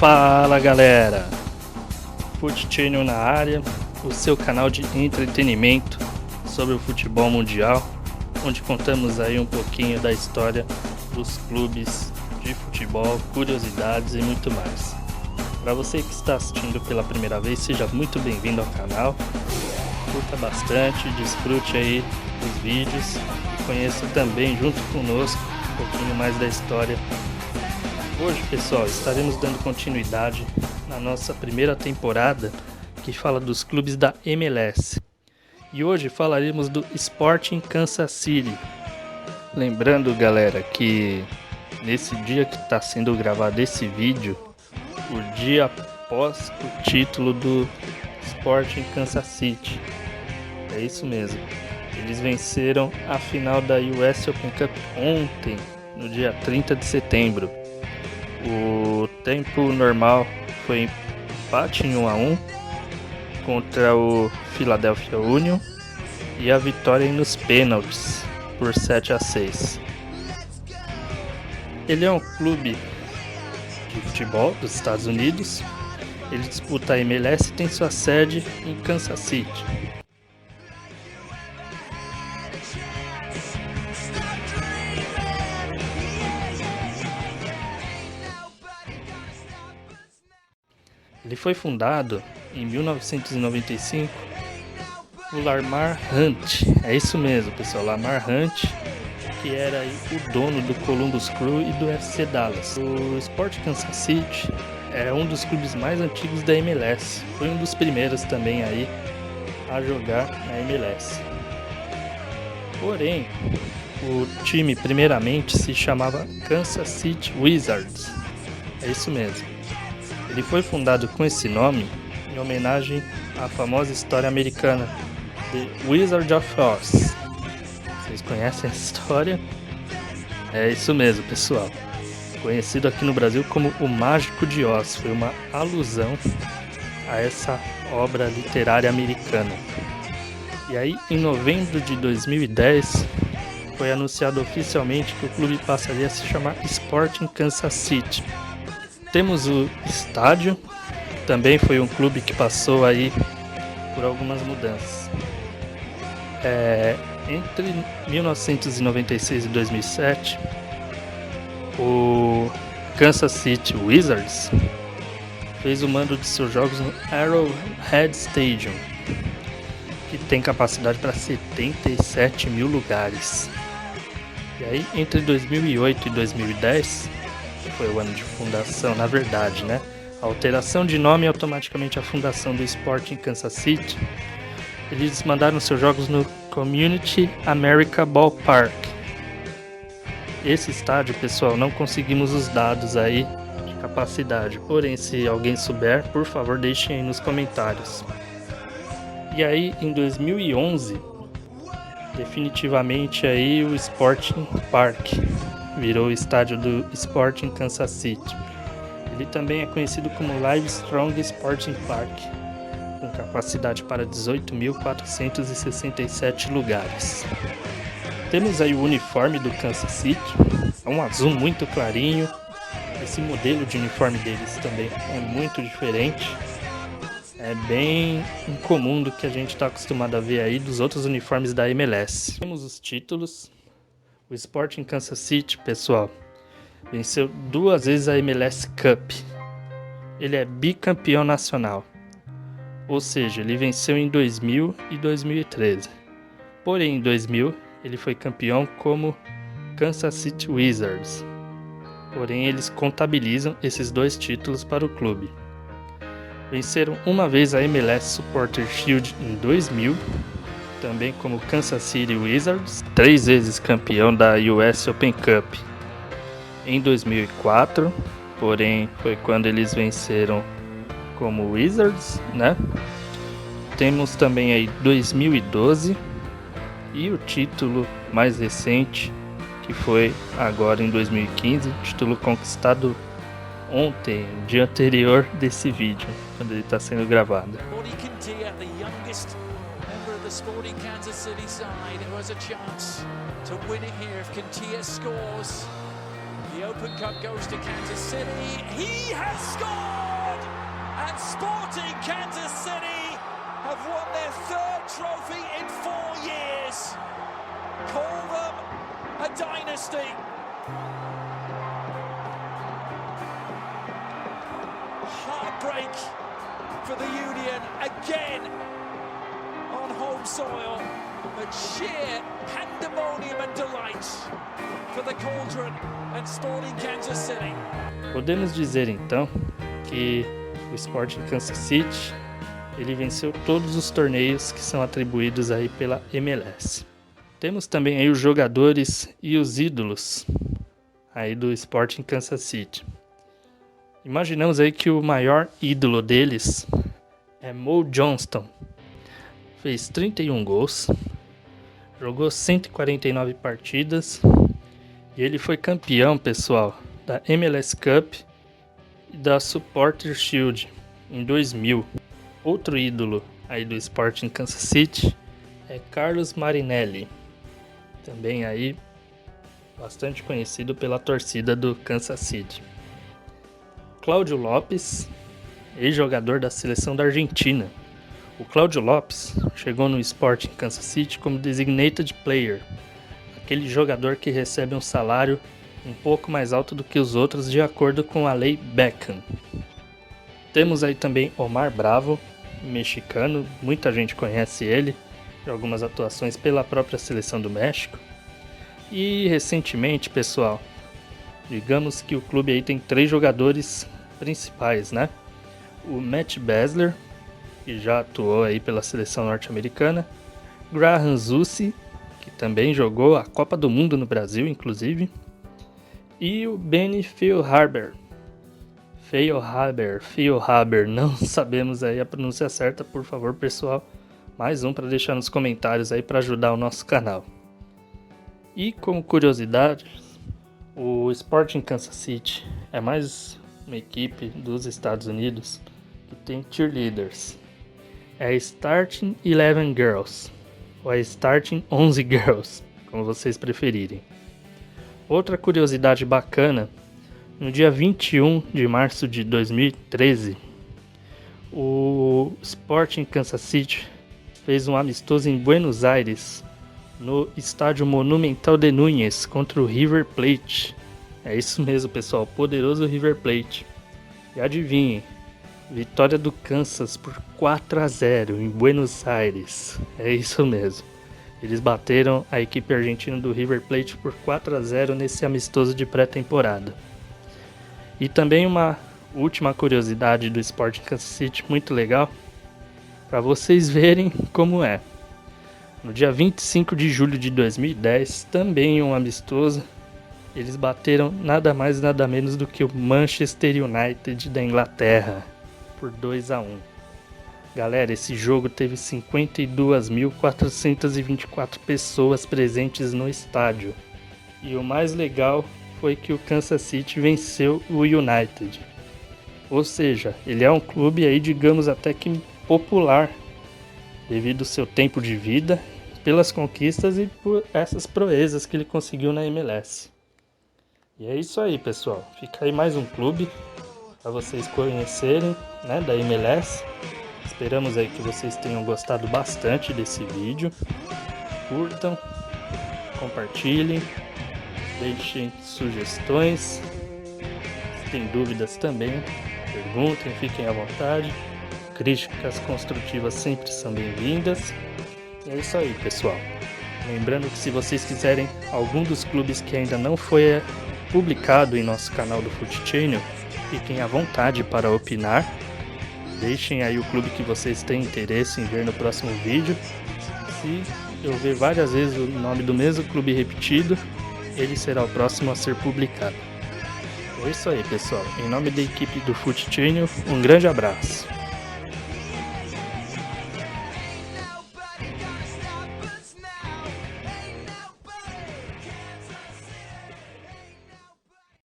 Fala galera, Foot Channel na área, o seu canal de entretenimento sobre o futebol mundial, onde contamos aí um pouquinho da história dos clubes de futebol, curiosidades e muito mais. Para você que está assistindo pela primeira vez, seja muito bem-vindo ao canal, curta bastante, desfrute aí dos vídeos e conheça também junto conosco um pouquinho mais da história. Hoje, pessoal, estaremos dando continuidade na nossa primeira temporada que fala dos clubes da MLS. E hoje falaremos do Sporting Kansas City. Lembrando, galera, que nesse dia que está sendo gravado esse vídeo, o dia após o título do Sporting Kansas City. É isso mesmo. Eles venceram a final da US Open Cup ontem, no dia 30 de setembro. O tempo normal foi empate em 1-1 contra o Philadelphia Union e a vitória nos pênaltis por 7-6. Ele é um clube de futebol dos Estados Unidos. Ele disputa a MLS e tem sua sede em Kansas City. Ele foi fundado em 1995 por Lamar Hunt. É isso mesmo, pessoal, Lamar Hunt, que era aí o dono do Columbus Crew e do FC Dallas. O Sporting Kansas City é um dos clubes mais antigos da MLS. Foi um dos primeiros também aí a jogar na MLS. Porém, o time primeiramente se chamava Kansas City Wizards. É isso mesmo. Ele foi fundado com esse nome em homenagem à famosa história americana The Wizard of Oz. Vocês conhecem essa história? É isso mesmo, pessoal. Conhecido aqui no Brasil como O Mágico de Oz. Foi uma alusão a essa obra literária americana. E aí, em novembro de 2010, foi anunciado oficialmente que o clube passaria a se chamar Sporting Kansas City. Temos o estádio, também foi um clube que passou aí por algumas mudanças. Entre 1996 e 2007, o Kansas City Wizards fez o mando de seus jogos no Arrowhead Stadium, que tem capacidade para 77 mil lugares. E aí, entre 2008 e 2010, foi o ano de fundação, na verdade, né? A alteração de nome e automaticamente a fundação do Sporting Kansas City. Eles mandaram seus jogos no Community America Ballpark. Esse estádio, pessoal, não conseguimos os dados aí de capacidade. Porém, se alguém souber, por favor, deixem aí nos comentários. E aí, em 2011, definitivamente aí o Sporting Park virou o estádio do Sporting Kansas City. Ele também é conhecido como Livestrong Sporting Park, com capacidade para 18.467 lugares. Temos aí o uniforme do Kansas City, é um azul muito clarinho. Esse modelo de uniforme deles também é muito diferente. É bem incomum do que a gente está acostumado a ver aí dos outros uniformes da MLS. Temos os títulos. O Sporting Kansas City, pessoal, venceu 2 vezes a MLS Cup. Ele é bicampeão nacional. Ou seja, ele venceu em 2000 e 2013. Porém, em 2000, ele foi campeão como Kansas City Wizards. Porém, eles contabilizam esses 2 títulos para o clube. Venceram uma vez a MLS Supporter Shield em 2000, também como Kansas City Wizards, 3 vezes campeão da US Open Cup em 2004, porém foi quando eles venceram como Wizards, né? Temos também aí 2012 e o título mais recente, que foi agora em 2015, título conquistado ontem, dia anterior desse vídeo, quando ele está sendo gravado. Sporting Kansas City side who has a chance to win it here if Kintia scores. The Open Cup goes to Kansas City. He has scored! And Sporting Kansas City have won their third trophy in 4 years. Call them a dynasty. Heartbreak for the Union again on home soil, but sheer pandemonium and delight for the Cauldron and Sporting Kansas City. Podemos dizer então que o Sporting Kansas City ele venceu todos os torneios que são atribuídos aí pela MLS. Temos também aí os jogadores e os ídolos aí do Sporting Kansas City. Imaginamos aí que o maior ídolo deles é Mo Johnston. Fez 31 gols, jogou 149 partidas e ele foi campeão, pessoal, da MLS Cup e da Supporters Shield em 2000. Outro ídolo aí do Sporting Kansas City é Carlos Marinelli, também aí bastante conhecido pela torcida do Kansas City. Cláudio Lopes, ex-jogador da seleção da Argentina. O Cláudio Lopes chegou no Sporting Kansas City como designated player, aquele jogador que recebe um salário um pouco mais alto do que os outros de acordo com a lei Beckham. Temos aí também Omar Bravo, mexicano, muita gente conhece ele, de algumas atuações pela própria seleção do México. E recentemente, pessoal, digamos que o clube aí tem 3 jogadores principais, né? O Matt Besler, que já atuou aí pela seleção norte-americana, Graham Zusi, que também jogou a Copa do Mundo no Brasil, inclusive, e o Benny Feilhaber, não sabemos aí a pronúncia certa, por favor, pessoal, mais um para deixar nos comentários aí para ajudar o nosso canal. E como curiosidade, o Sporting Kansas City é mais uma equipe dos Estados Unidos que tem cheerleaders. É a Starting 11 Girls, ou a Starting 11 Girls, como vocês preferirem. Outra curiosidade bacana, no dia 21 de março de 2013, o Sporting Kansas City fez um amistoso em Buenos Aires, no estádio Monumental de Núñez, contra o River Plate. É isso mesmo, pessoal, poderoso River Plate. E adivinhem, vitória do Kansas por 4-0 em Buenos Aires. É isso mesmo. Eles bateram a equipe argentina do River Plate por 4-0 nesse amistoso de pré-temporada. E também uma última curiosidade do Sporting Kansas City muito legal, para vocês verem como é. No dia 25 de julho de 2010, também um amistoso, eles bateram nada mais nada menos do que o Manchester United da Inglaterra por 2-1. Galera, esse jogo teve 52.424 pessoas presentes no estádio. E o mais legal foi que o Kansas City venceu o United. Ou seja, ele é um clube aí, digamos, até que popular, devido ao seu tempo de vida, pelas conquistas e por essas proezas que ele conseguiu na MLS. E é isso aí, pessoal. Fica aí mais um clube para vocês conhecerem, né, da MLS. Esperamos aí que vocês tenham gostado bastante desse vídeo. Curtam, compartilhem, deixem sugestões. Se tem dúvidas também, perguntem, fiquem à vontade. Críticas construtivas sempre são bem-vindas. E é isso aí, pessoal. Lembrando que se vocês quiserem algum dos clubes que ainda não foi publicado em nosso canal do Foot Channel, fiquem à vontade para opinar. Deixem aí o clube que vocês têm interesse em ver no próximo vídeo. Se eu ver várias vezes o nome do mesmo clube repetido, ele será o próximo a ser publicado. É isso aí, pessoal. Em nome da equipe do Foot Channel, um grande abraço.